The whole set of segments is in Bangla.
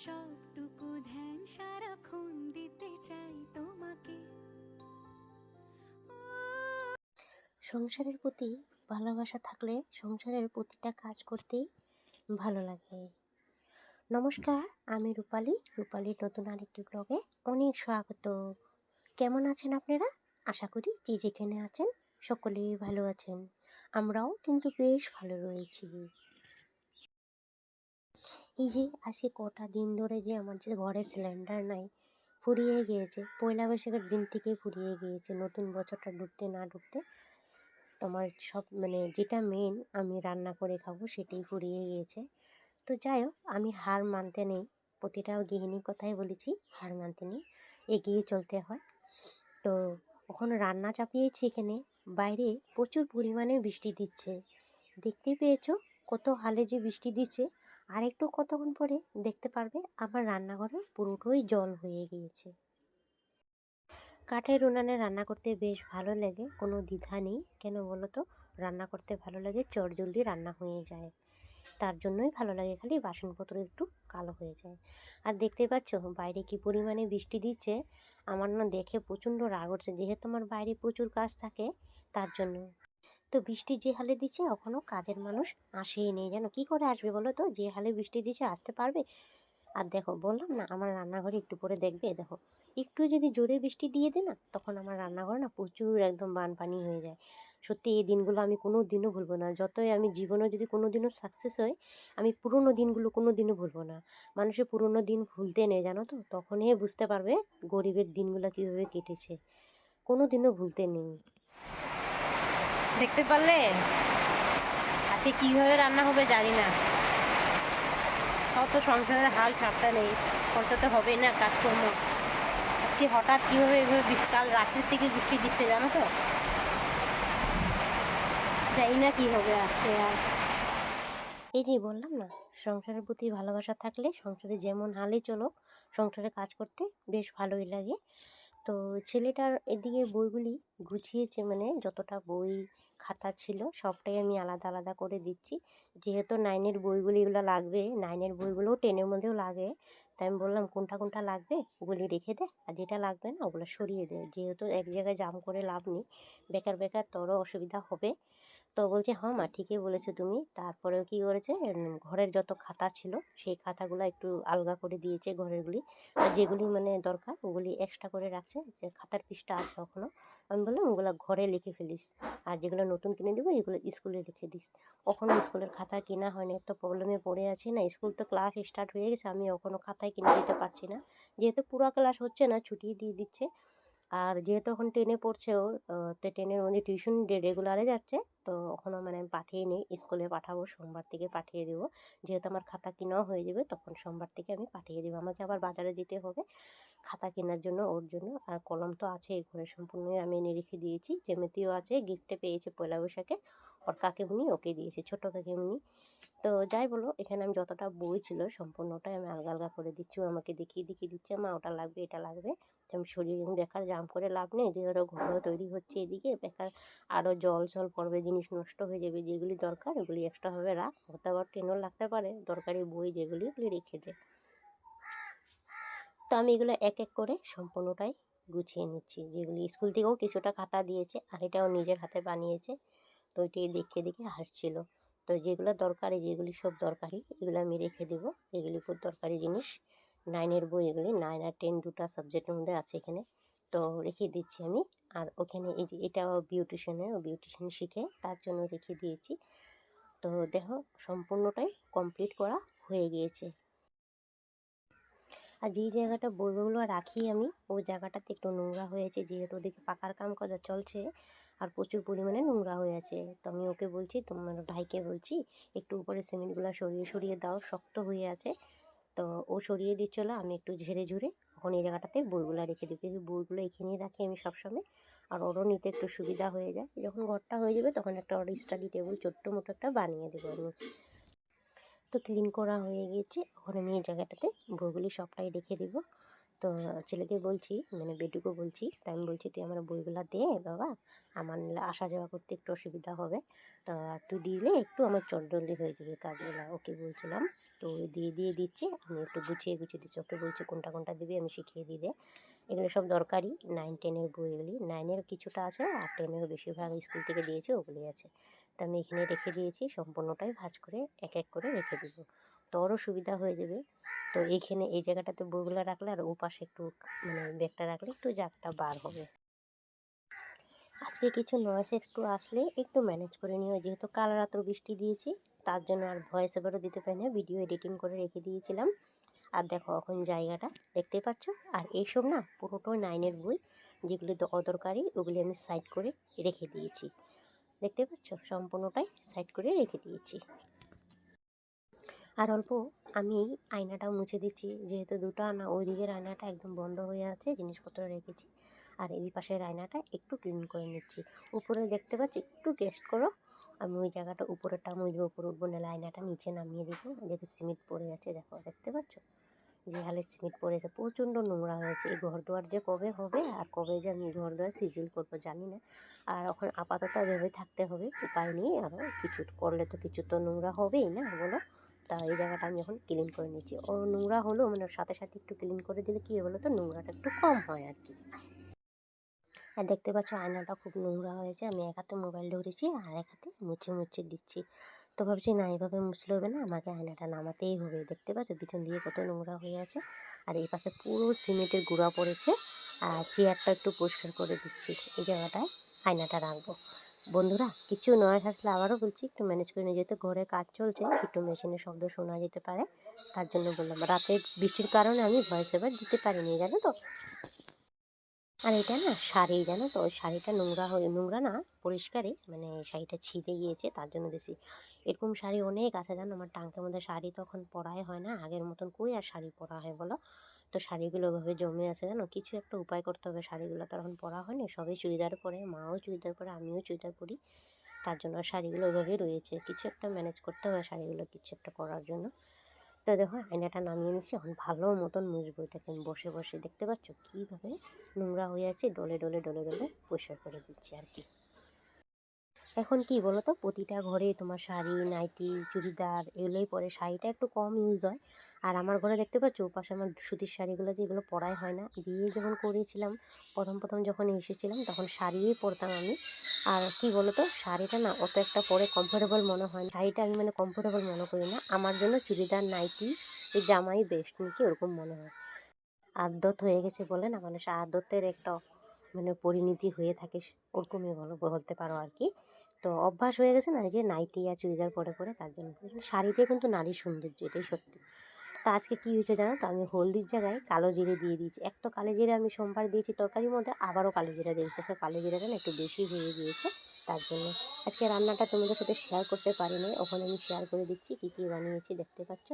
সবটুকু ধ্যান সারাক্ষণ দিতে চাই তোমাকে। সংসারের প্রতি ভালোবাসা থাকলে সংসারের প্রতিটা কাজ করতেই ভালো লাগে। নমস্কার, আমি রূপালীর নতুন আরেকটি ব্লগে অনেক স্বাগত। কেমন আছেন আপনারা? আশা করি যে যেখানে আছেন সকলেই ভালো আছেন। আমরাও কিন্তু বেশ ভালো রয়েছি। এই যে আজকে কটা দিন ধরে যে আমার যে ঘরের সিলিন্ডার নাই, ফুরিয়ে গিয়েছে। পয়লা বৈশাখের দিন থেকেই ফুরিয়ে গিয়েছে। নতুন বছরটা ঢুকতে না ঢুকতে তোমার সব যেটা মেন আমি রান্না করে খাবো সেটাই ফুরিয়ে গিয়েছে। তো যাই হোক, আমি হার মানতে নেই। প্রতিটা গৃহিণীর কথাই বলেছি, হার মানতে নেই, এগিয়ে চলতে হয়। তো ওখানে রান্না চাপিয়েছি এখানে। বাইরে প্রচুর পরিমাণে বৃষ্টি দিচ্ছে, দেখতেই পেয়েছো কত হালে যে বৃষ্টি দিচ্ছে। আর একটু কতক্ষণ পরে দেখতে পারবে আমার রান্নাঘরে পুরোটাই জল হয়ে গিয়েছে। কাঠের উনানে রান্না করতে বেশ ভালো লাগে, কোনো দ্বিধা নেই। কেন বলো তো? রান্না করতে ভালো লাগে, চটজলদি রান্না হয়ে যায়, তার জন্যই ভালো লাগে। খালি বাসনপত্র একটু কালো হয়ে যায়। আর দেখতে পাচ্ছ বাইরে কি পরিমাণে বৃষ্টি দিচ্ছে। আমার না দেখে প্রচণ্ড রাগ উঠছে, যেহেতু আমার বাইরে প্রচুর কাজ থাকে তার জন্য। তো বৃষ্টি যে হালে দিচ্ছে এখনও কাজের মানুষ আসেই নেই, যেন কি করে আসবে বলো তো? যে হালে বৃষ্টি দিচ্ছে আসতে পারবে? আর দেখো, বললাম না আমার রান্নাঘরে একটু পরে দেখবে, দেখো একটু যদি জোরে বৃষ্টি দিয়ে দে না, তখন আমার রান্নাঘরে না প্রচুর একদম বানপানি হয়ে যায়। সত্যি এই দিনগুলো আমি কোনো দিনও ভুলবো না। যতই আমি জীবনে যদি কোনো দিনও সাকসেস হই, আমি পুরোনো দিনগুলো কোনো দিনও ভুলবো না। মানুষের পুরোনো দিন ভুলতে নেই, জানো তো? তখনই বুঝতে পারবে গরিবের দিনগুলো কীভাবে কেটেছে। কোনো দিনও ভুলতে নেই। দেখতে পারলে আজকে কিভাবে রান্না হবে জানি না। সব তো সংসারের হাল ছাড়তে নেই, করতে তো হবেই না কাজকর্ম। আজকে হঠাৎ কিভাবে এভাবে কাল রাত্রির থেকে বৃষ্টি দিচ্ছে জানো তো? জানি না কি হবে আজকে। আর এই যে বললাম না, সংসারের প্রতি ভালোবাসা থাকলে সংসারে যেমন হালেই চলুক, সংসারে কাজ করতে বেশ ভালোই লাগে। তো ছেলেটার এদিকে বইগুলি গুছিয়েছে, যতটা বই খাতা ছিল সবটাই আমি আলাদা আলাদা করে দিচ্ছি। যেহেতু 9-এর বইগুলি এগুলো লাগবে, 9-এর বইগুলোও 10-এর মধ্যেও লাগে, তাই আমি বললাম কোনটা কোনটা লাগবে ওগুলি রেখে দে, আর যেটা লাগবে না ওগুলো সরিয়ে দে। যেহেতু এক জায়গায় জাম করে লাভ নেই, বেকার বেকার তোরও অসুবিধা হবে। তো বলছে হ্যাঁ মা, ঠিকই বলেছো তুমি। তারপরেও কী করেছে, ঘরের যত খাতা ছিল সেই খাতাগুলো একটু আলগা করে দিয়েছে ঘরেরগুলি, আর যেগুলি দরকার ওগুলি এক্সট্রা করে রাখছে। যে খাতার পিসটা আছে এখনও, আমি বললাম ওগুলো ঘরে লিখে ফেলিস, আর যেগুলো নতুন কিনে দেবো এগুলো স্কুলে রেখে দিস। কখনও স্কুলের খাতা কেনা হয়নি, একটা প্রবলেমে পড়ে আছি না। স্কুল তো ক্লাস স্টার্ট হয়ে গেছে, আমি এখনও খাতায় কিনে দিতে পারছি না। যেহেতু পুরো ক্লাস হচ্ছে না, ছুটি দিয়ে দিচ্ছে। আর যেহেতু এখন 10-এ পড়ছে ও, তো 10-এর মধ্যে টিউশন রেগুলারে যাচ্ছে। তো এখনও আমি পাঠিয়ে নিই, স্কুলে পাঠাবো, সোমবার থেকে পাঠিয়ে দেবো। যেহেতু আমার খাতা কেনাও হয়ে যাবে, তখন সোমবার থেকে আমি পাঠিয়ে দেবো। আমাকে আবার বাজারে যেতে হবে খাতা কেনার জন্য, ওর জন্য। আর কলম তো আছে ঘরে সম্পূর্ণই আমি এনে রেখে দিয়েছি। জ্যামিতিও আছে, গিফটে পেয়েছে পয়লা বৈশাখে, ওর কাকিমুনি ওকে দিয়েছে, ছোটো কাকিমুনি। তো যাই বলো, এখানে আমি যতটা বই ছিল সম্পূর্ণটাই আমি আলগা আলগা করে দিচ্ছি। ও আমাকে দেখিয়ে দেখিয়ে দিচ্ছে, মা ওটা লাগবে, এটা লাগবে। তো আমি সরিয়ে বেকার জাম করে লাভ নেই, যেহেতু ঘরও তৈরি হচ্ছে এদিকে, বেকার আরও জল জল পড়বে, জিনিস নষ্ট হয়ে যাবে। যেগুলি দরকার ওগুলি এক্সট্রাভাবে রাখ, হতে আবার ট্রেনও লাগতে পারে, দরকারি বই যেগুলি ওগুলি রেখে দে। তো আমি এগুলো এক এক করে সম্পূর্ণটাই গুছিয়ে নিচ্ছি। যেগুলি স্কুল থেকেও কিছুটা খাতা দিয়েছে, আর এটাও নিজের হাতে বানিয়েছে। তো ওইটাই দেখে দেখে হাসছিল। তো যেগুলো দরকারি, যেগুলি সব দরকারি এগুলো আমি রেখে দেবো। এগুলি খুব দরকারি জিনিস। 9-এর বই এগুলি, 9 আর 10 দুটো সাবজেক্টের মধ্যে আছে এখানে। তো রেখে দিচ্ছি আমি। আর ওখানে এই যে এটাও বিউটিশিয়ানের, ও বিউটিশিয়ান শিখে তার জন্য রেখে দিয়েছি। তো দেখো সম্পূর্ণটাই কমপ্লিট করা হয়ে গিয়েছে। আর যেই জায়গাটা বইগুলো রাখি আমি, ওই জায়গাটাতে একটু নোংরা হয়েছে, যেহেতু ওদিকে পাকার কাম করা চলছে আর প্রচুর পরিমাণে নোংরা হয়ে আছে। তো আমি ওকে বলছি, তোমার ভাইকে বলছি একটু উপরে সিমেন্টগুলো সরিয়ে সরিয়ে দাও, শক্ত হয়ে আছে। তো ও সরিয়ে দিচ্ছিলো, আমি একটু ঝেড়ে ঝুড়ে এখন এই জায়গাটাতে বইগুলো রেখে দিই, কিন্তু বইগুলো এখানেই রাখি আমি সবসময়। আর ওরও নিতে একটু সুবিধা হয়ে যায়। যখন ঘরটা হয়ে যাবে তখন একটা ওর স্টাডি টেবিল ছোট্ট মোটো একটা বানিয়ে দেবো আমি। তো ক্লিন করা হয়ে গিয়েছে, এখন আমি এই জায়গাটাতে বইগুলি সবটাই রেখে দেবো। তো ছেলেকে বলছি, মানে বেটুকে বলছি, তাই আমি বলছি তুই আমার বইগুলা দে বাবা, আমার নাহলে আসা যাওয়া করতে একটু অসুবিধা হবে। তো তুই দিলে একটু আমার চটজলদি হয়ে যাবে কাজগুলা, ওকে বলছিলাম। তো দিয়ে দিচ্ছি, আমি একটু গুছিয়ে দিচ্ছি, ওকে বলছি কোনটা কোনটা দিবি আমি শিখিয়ে দিই। এগুলো সব দরকারি 9-10-এর বই, এগুলি 9-এর কিছুটা আছে আর 10-এর বেশিরভাগ স্কুল থেকে দিয়েছে, ওগুলি আছে। তো আমি এখানে রেখে দিয়েছি, সম্পূর্ণটাই ভাঁজ করে এক এক করে রেখে দিব, তো ওরও সুবিধা হয়ে যাবে। তো এইখানে এই জায়গাটাতে বইগুলো রাখলে আর ও পাশে একটু মানে ব্যাগটা রাখলে একটু জায়গাটা বার হবে। আজকে কিছু নয়েস একটু আসলে একটু ম্যানেজ করে নিও, যেহেতু কাল রাত্র বৃষ্টি দিয়েছি, তার জন্য আর ভয়েস ওভারও দিতে পারি না, ভিডিও এডিটিং করে রেখে দিয়েছিলাম। আর দেখো এখন জায়গাটা দেখতেই পাচ্ছ। আর এইসব না পুরোটাই 9-এর বই, যেগুলি অদরকারি ওগুলি আমি সাইড করে রেখে দিয়েছি, দেখতে পাচ্ছ, সম্পূর্ণটাই সাইড করে রেখে দিয়েছি। আর অল্প আমি আয়নাটা মুছে দিচ্ছি, যেহেতু দুটো আয়না, ওই দিকের আয়নাটা একদম বন্ধ হয়ে আছে, জিনিসপত্র রেখেছি, আর এই পাশের আয়নাটা একটু ক্লিন করে নিচ্ছি। উপরে দেখতে পাচ্ছি, একটু গেস্ট করো, আমি ওই জায়গাটা উপরেরটা মুছবো, উপরে উঠবো, নাহলে আয়নাটা নিচে নামিয়ে দেবো, যেহেতু সিমেন্ট পড়ে আছে, দেখো দেখতে পাচ্ছ যে হালে সিমেন্ট পড়েছে, প্রচণ্ড নোংরা হয়েছে। এই ঘর দুয়ার যে কবে হবে আর কবে যে আমি ঘর দুয়ার সিজিল করবো জানি না। আর এখন আপাতত ভেবে থাকতে হবে, উপায় নেই, আরও কিছু করলে তো কিছু তো নোংরা হবেই না বলো। তা এই জায়গাটা আমি এখন ক্লিন করে নিচ্ছি, ও নোংরা হলেও মানে সাথে সাথে একটু ক্লিন করে দিলে কী বলো তো, নোংরাটা একটু কম হয় আর কি। আর দেখতে পাচ্ছ আয়নাটা খুব নোংরা হয়েছে, আমি এক হাতে মোবাইল ধরেছি আর এক হাতে মুছে দিচ্ছি। তো ভাবছি না, এইভাবে মুছলে হবে না, আমাকে আয়নাটা নামাতেই হবে। দেখতে পাচ্ছ পিছন দিয়ে কত নোংরা হয়ে আছে, আর এই পাশে পুরো সিমেন্টের গুঁড়া পড়েছে। আর চেয়ারটা একটু পরিষ্কার করে দিচ্ছি, এই জায়গাটায় আয়নাটা রাখবো। বন্ধুরা কিছু নয় আসলে আবারও বলছি, একটু ম্যানেজ করে নিয়ে, যেহেতু ঘরে কাজ চলছে, একটু মেশিনের শব্দ শোনা যেতে পারে, তার জন্য বললাম। রাতে বৃষ্টির কারণে আমি ভয়েস ওভার দিতে পারিনি, জানো তো। আর এটা না শাড়ি, জানো তো, ওই শাড়িটা নোংরা না, পরিষ্কারই, মানে শাড়িটা ছিঁড়ে গিয়েছে, তার জন্য দিছি। এরকম শাড়ি অনেক আছে জানো, আমার টাঙ্কের মধ্যে শাড়ি তখন পরাই হয় না, আগের মতন কই আর শাড়ি পরা হয় বলো। তো শাড়িগুলো ওইভাবে জমে আছে জানো, কিছু একটা উপায় করতে হবে, শাড়িগুলো তো এখন পরা হয় না, সবাই চুড়িদার পরে, মাও চুড়িদার পরে, আমিও চুড়িদার পরি, তার জন্য শাড়িগুলো ওইভাবেই রয়েছে, কিছু একটা ম্যানেজ করতে হবে শাড়িগুলো কিছু একটা করার জন্য। তো দেখো আয়নাটা নামিয়ে নিচ্ছি, এখন ভালো মতন মুছবো, দেখেন বসে বসে দেখতে পাচ্ছ কীভাবে নোংরা হয়ে আছে, ডলে ডলে ডলে ডলে পরিষ্কার করে দিচ্ছি আর কি। এখন কি বলো তো, প্রতিটা ঘরে তোমার শাড়ি, নাইটি, চুড়িদার এগুলোই পরে, শাড়িটা একটু কম ইউজ হয়। আর আমার ঘরে দেখতে পাচ্ছ ওপাশে আমার সুতির শাড়িগুলো, যেগুলো পরাই হয় না, বিয়ে যখন করেছিলাম, প্রথম যখন এসেছিলাম তখন শাড়িই পরতাম আমি। আর কি বলো তো, শাড়িটা না অত একটা পরে কমফোর্টেবল মনে হয় না, শাড়িটা আমি মানে কমফোর্টেবল মনে করি না, আমার জন্য চুড়িদার, নাইটি, এই জামাই বেস্ট নাকি ওরকম মনে হয়। আদত হয়ে গেছে বলে না, মানুষ আদতের একটা মানে পরিণতি হয়ে থাকে, ওরকমই বলতে পারো আর কি। তো অভ্যাস হয়ে গেছে না, এই যে নাইটি আর চুড়িদার পরে পরে, তার জন্য। শাড়িতে কিন্তু নারীর সৌন্দর্য, এটাই সত্যি। তা আজকে কী হয়েছে জানো তো, আমি হলদির জায়গায় কালো জিরে দিয়ে দিয়েছি। এক তো কালো জিরে আমি সোমবার দিয়েছি তরকারির মধ্যে, আবারও কালো জিরা দিয়েছি, আজকে কালো জিরাটা না একটু বেশি হয়ে গিয়েছে, তার জন্য। আজকে রান্নাটা তোমাদের সাথে শেয়ার করতে পারিনি, ওখানে আমি শেয়ার করে দিচ্ছি কী কী বানিয়েছি, দেখতে পাচ্ছ।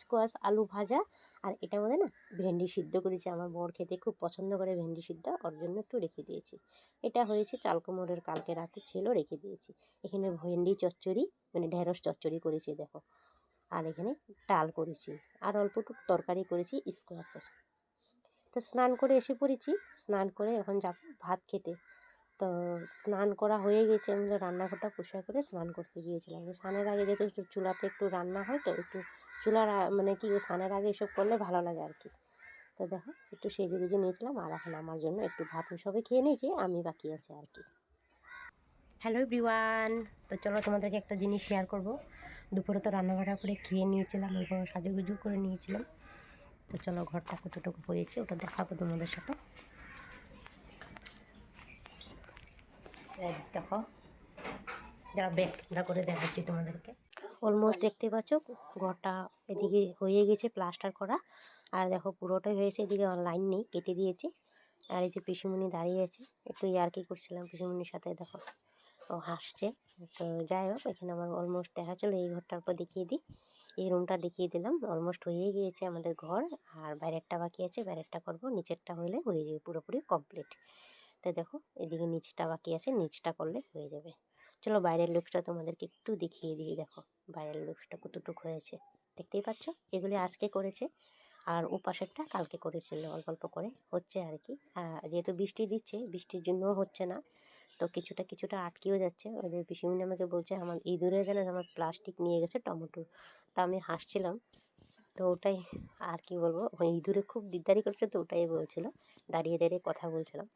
স্কোয়াশ আলু ভাজা, আর এটার মধ্যে না ভেন্ডি সিদ্ধ করেছি, আমার বর খেতে খুব পছন্দ করে ভেন্ডি সিদ্ধ, ওর জন্য একটু রেখে দিয়েছি। এটা হয়েছে চাল কুমড়োর, কালকে রাতে ছিল, রেখে দিয়েছি। এখানে ভেন্ডি চচ্চড়ি, মানে ঢেঁড়স চচ্চড়ি করেছি দেখো। আর এখানে ডাল করেছি, আর অল্পটুকু তরকারি করেছি স্কোয়াশের। তো স্নান করে এসে পড়েছি, স্নান করে এখন যাব ভাত খেতে। তো স্নান করা হয়ে গেছে, আমি তো রান্নাঘরটা পরিষ্কার করে স্নান করতে গিয়েছিলাম। তো স্নানের আগে যেহেতু একটু চুলাতে একটু রান্না হয়, তো একটু চুলার মানে কি স্নানের আগে এসব করলে ভালো লাগে আর কি। তো দেখো একটু সেজে গুজে নিয়েছিলাম, আর এখন আমার জন্য একটু ভাত সবে খেয়ে নিয়েছি, আমি বাকি আছে আর কি। হ্যালো এভরিওয়ান, তো চলো তোমাদেরকে একটা জিনিস শেয়ার করব। দুপুরে তো রান্নাবাড়া করে খেয়ে নিয়েছিলাম, এবং সাজুগুজু করে নিয়েছিলাম। তো চলো ঘরটা কতটুকু হয়েছে ওটা দেখাবো তোমাদের সাথে। দেখো, যারা ব্যাক ক্যামেরা করে দেখাচ্ছি তোমাদেরকে। অলমোস্ট দেখতে পাচ্ছ ঘরটা এদিকে হয়ে গেছে প্লাস্টার করা, আর দেখো পুরোটাই হয়েছে, এদিকে লাইন নেই, কেটে দিয়েছে। আর এই যে পিসুমণি দাঁড়িয়ে আছে, একটু ইয়ার্কি করছিলাম পিসুমণির সাথে, দেখো ও হাসছে। তো যাই হোক, এখানে আমার অলমোস্ট দেখা চলো, এই ঘরটার পর দেখিয়ে দিই, এই রুমটা দেখিয়ে দিলাম, অলমোস্ট হয়ে গিয়েছে আমাদের ঘর। আর বাইরেরটা বাকি আছে, বাইরেরটা করবো, নিচেরটা হলে হয়ে যাবে পুরোপুরি কমপ্লিট। তো দেখো এদিকে নিচটা বাকি আছে, নিচটা করলে হয়ে যাবে। চলো বাইরের লুকসটা তোমাদেরকে একটু দেখিয়ে দিই, দেখো বাইরের লুকসটা কতটুকু হয়েছে, দেখতেই পাচ্ছ। এগুলি আজকে করেছে, আর ও পাশেরটা কালকে করেছিল, অল্প অল্প করে হচ্ছে আর কি। যেহেতু বৃষ্টি দিচ্ছে, বৃষ্টির জন্যও হচ্ছে না, তো কিছুটা কিছুটা আটকেও যাচ্ছে। ওদের পিসিমণি আমাকে বলছে আমার ইঁদুরে যেন আমার প্লাস্টিক নিয়ে গেছে টমেটো। তা আমি হাসছিলাম। তো ওটাই আর কি বলবো, ওই ইঁদুরে খুব দিকদারি করছে, তো ওটাই বলছিল, দাঁড়িয়ে দাঁড়িয়ে কথা বলছিলাম।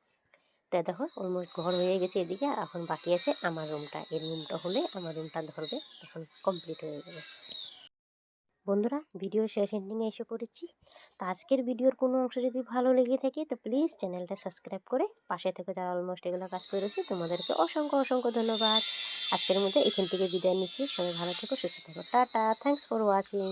তাই দেখো অলমোস্ট ঘর হয়ে গেছে এদিকে, এখন বাকি আছে আমার রুমটা। এই রুমটা হলে আমার রুমটা ধরবে, তখন কমপ্লিট হয়ে যাবে। বন্ধুরা, ভিডিওর শেষ এন্ডিংয়ে এসে পড়েছি। তো আজকের ভিডিওর কোনো অংশ যদি ভালো লেগে থাকে তো প্লিজ চ্যানেলটা সাবস্ক্রাইব করে পাশে থেকে যারা অলমোস্ট এগুলো কাজ করেছে তোমাদেরকে অসংখ্য অসংখ্য ধন্যবাদ। আজকের মধ্যে এখান থেকে বিদায় নিচ্ছি। সবাই ভালো থেকো, সুস্থ থেকো, টাটা, থ্যাংকস ফর ওয়াচিং।